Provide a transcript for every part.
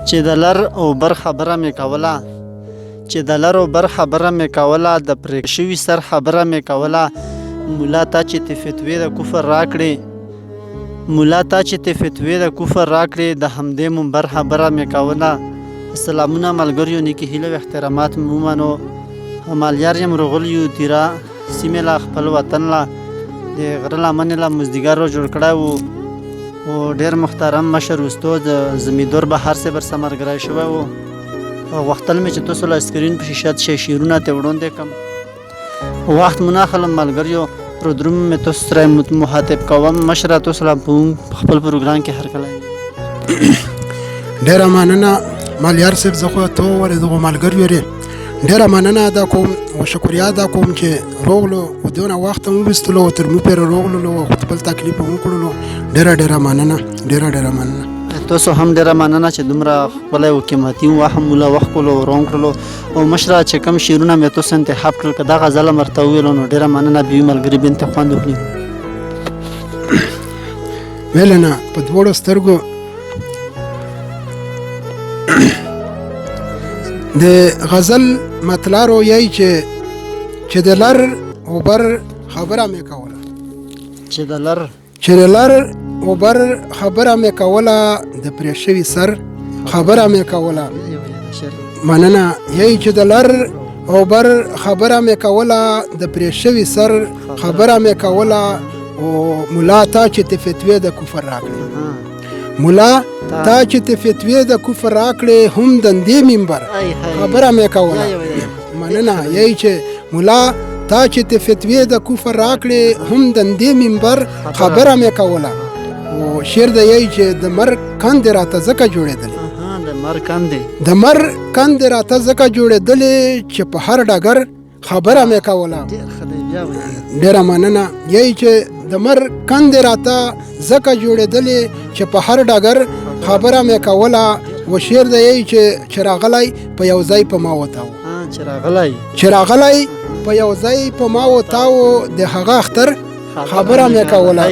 چې د لر او بر خبره مې کوله چې د لر او بر خبره مې کوله د پرې شوي سر خبره مې کوله مولا تا چې ته فتوی د کفر راکړې مولا تا چې ته فتوی د کفر راکړې د همدې منبر خبره مې کوله. سلامونه ملګریو، نیکې هیله او احترامات مې ومنو. مالیار یم راغلی یو تیرا سیمې له خپل وطن له د غره لمنې له مزدګر را جوړ کړی و او ډېر محترم مشر استاد زمیندور بهار صاحب ورسره ملګری شوی و. غوښتل مې چې تاسو له سکرین په شیشه شی شعرونه ته وړاندې کړم. وخت مو نه اخلم ملګریو، پرودروم مې تاسو سره مخاطب کوم. مشره تاسو له په خپل پروګرام کې هرکلی ډېره مننه مالیار صاحب. زه خو ته ولې دغو ملګریو یې ډېره مننه ادا کوم او شکریا ادا کوم چې روغلو او دونه وخت مو ویستلو او تر مو پورې روغلو او خپل تکلیف مو وکړلو. ډېره مننه، ډېره مننه. تاسو هم ډېره مننه چې دومره خپله یو قیمتي وخت مو له وخت کولو روان کړلو. او مشره چې کوم شعرونه مې تاسو انتخاب کړل که دا غزله مې ورته وویلو نو ډېره مننه بي ملګري بین ته خوند وکړي. ویلنه په دواړو سترګو د غزل مطلع رویای چې د لر او بر خبره مې کوله چې د لر او بر خبره مې کوله د پرې شوي سر خبره مې کوله. مننه یی چې د لر او بر خبره مې کوله د پرې شوي سر خبره مې کوله. او مولا تا چې ته فتوی د کفر راکړې مولا تا چې ته فتوی د کفر راکړې هم د دې منبر خبره مې کوله. مننه یی چې مولا تا چې ته فتوی د کفر راکړې هم د دې منبر خبره مې کوله. او شعر د یی چې د مر کندې راته ځکه جوړېدلې د مر کندې راته ځکه جوړېدلې چې په هر ډګر خبره مې کوله. ډېره مننه یی چې د مر کندې راته ځکه جوړېدلې چې په هر ډګر خبره مې کوله. و شعر د یی چې راغلی په یو ځای په ما وتاو چې راغلی په یو ځای په ما وتاو د هغه اختر خبره مې کوله.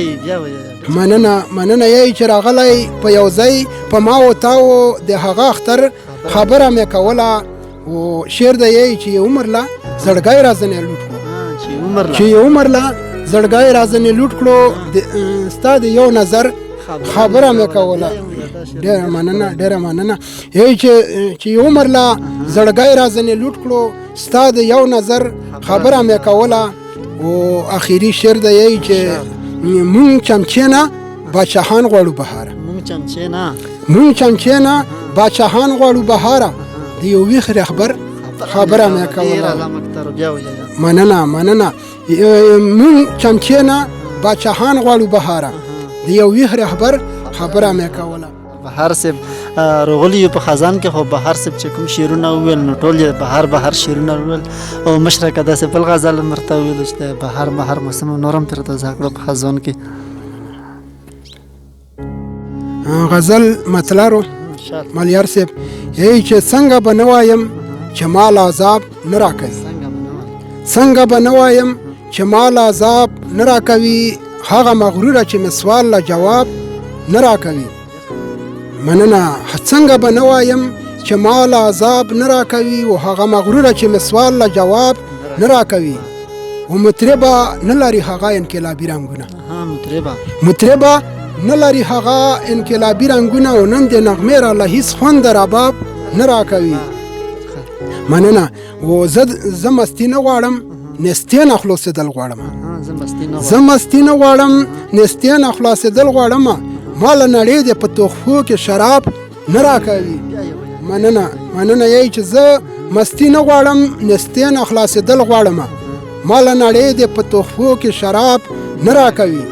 مننه یی چې راغلی په یو ځای په ما وتاو د هغه اختر خبره مې کوله. او شعر د یی چې عمر لا زړګی رازنې لوټ کړو چې عمر لا زړګی رازنې لوټ کړو ستا د یو نظر خبره مې کوله. ډېره مننه یی چې عمر لا زړګی رازنې لوټ کړو ستا د یو نظر خبره مې کوله. او اخیری شعر د یی چې مونږ چمچې نه باچاهان غواړو بهاره مونږ چمچې نه باچاهان غواړو بهاره د یو ویښ رهبر خبره مې کوله. مننه مونږ چمچې نه باچاهان غواړو بهاره د یو ویښ رهبر خبره مې کوله. بهار صاحب راغلی یو په خزان کې، خو بهار صاحب چې کوم شعرونه وویل نو ټول یې بهار شعرونه وویل. او مشره که داسې بل غزل مې ورته وویلو چې بهار موسم نورم پرې ورته زده کړو په خزان کې. غزل مطلع مالیار صاحب یی چې څنګه به نه وایم چې مال عذاب نه راکوي څنګه به نه وایم چې مال عذاب نه راکوي هغه مغروره چې مې سوال له جواب نه راکوي. مننه څنګه به نه وایم چې مال عذاب نه راکوي او هغه مغروره چې مې سوال له جواب نه راکوي. او مطربه نه لري هغه انقلابي رنګونه مطربه نه لري هغه انقلابي رنګونه او نن د نغمې را له هیڅ خوند رباب نه راکوي. مننه او زه مستی نه غواړم نستې نه خلاصېدل غواړم زه مستی نه غواړم نستې نه خلاصېدل غواړم ما له نړۍ د په تحفو کې شراب نه راکوي. مننه یی چې زه مستی نه غواړم نستې نه خلاصېدل غواړم ما له نړۍ د په تحفو کې شراب نه راکوي.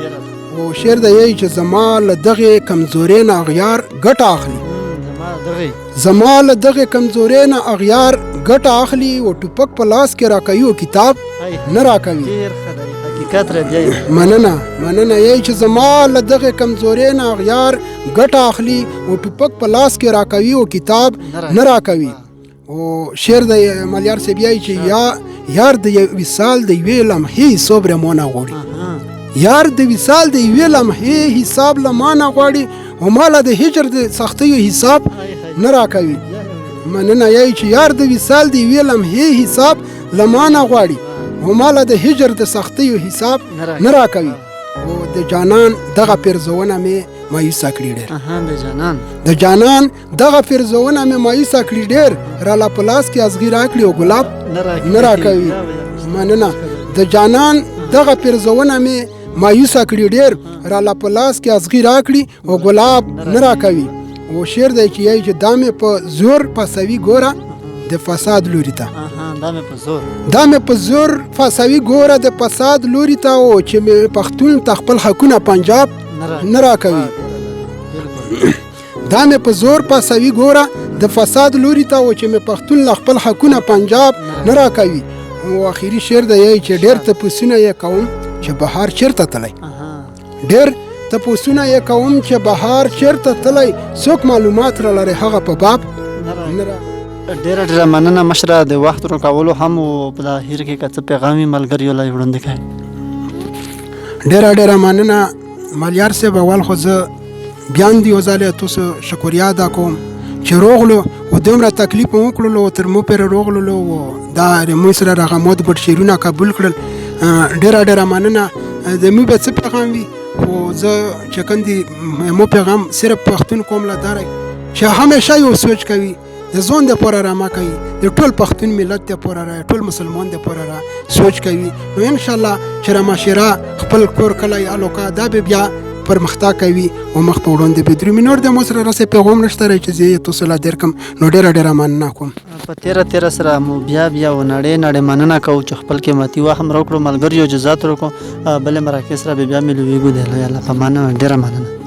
او شعر د یی چې زما له دغې کمزورۍ نه اغیار ګټه اخلي زما له دغې کمزورۍ نه اغیار ګټه اخلي. او ټوپک په لاس کې راکوي او کتاب نه راکوي. مننه یی چې زما له دغې کمزورۍ نه اغیار ګټه اخلي او ټوپک په لاس کې راکوي او کتاب نه راکوي. او شعر د مالیار صاحب یی چې یار د وصال د یوې لمحې حساب رمونه غواړي یار د وصال د یوې لمحې حساب له ما نه غواړي او مالا د هجر د سختیو حساب نه راکوي. مننه یای چې یار د وصال دی ویې لمحې حساب لمانه غواړي او ماله د هجر د سختیو حساب نه راکوي. او د جانان دغه پیرزونه مې مایوسه کړي ډېر. د جانان دغه پیرزونه مې مایوسه کړي ډېر. راله په لاس کې ازغي راکړي او ګلاب نه راکوي. مننه د جانان دغه پیرزونه مې مایوسه کړي ډېر. راله په لاس کې ازغي راکړي او ګلاب نه راکوي. او شعر دی چې یای چې دا مې په زور پاسوي ګوره د فساد لوري ته. دا مې په زور فاسوي ګوره د فساد لوري ته. او چې مې پښتون ته خپل حقونه پنجاب نه راکوي. دا مې په زور پاسوي ګوره د فساد لوري ته. او چې مې پښتون له خپل حقونه پنجاب نه راکوي. او اخیری شعر دی یای چې ډېر تپوسونه یې کوم چې بهار چیرته تللی. ډېر تپوسونه یې کوم چې بهار چیرته تللی. څوک معلومات را لري هغه په باب نه را. ډېره مننه مشره د وخت ورکولو هم او په اخر کې که څه پیغامي ملګریو له وړاندې کړئ. ډېره مننه مالیار صاحب. اول خو زه بیان دی وځلې تاسو شکریا ادا کوم چې روغلو او دومره تکلیف مو وکړلو تر مو پرې روغلو او دا مو سره راغه مود بټ شیرونه قبول کړل. ډېره مننه. د مو به څه پیغام وي خو زه چې کندي مو پیغام صرف پښتون قوم له داري چې همیشه یو سوچ کوي د ځون د پوره را ما کوي د ټول پښتون ملت د پوره را ټول مسلمان د پوره را سوچ کوي. نو ان شاء الله چې را معاشره خپل کور کله الوکا دا به بیا پرمختګ کوي او مخ په وړاندې به درې منور د مصر راسه پیغام نشته چې زه تاسو لا درکم. نو ډېره مننه کوم. په 13 سره مو بیا و نړۍ مننه کوو چې خپل قیمتي وخت هم راکړو ملګریو اجازه ورکړو. بل مراکز را بیا ملويګو دی الله په معنا. ډېره مننه.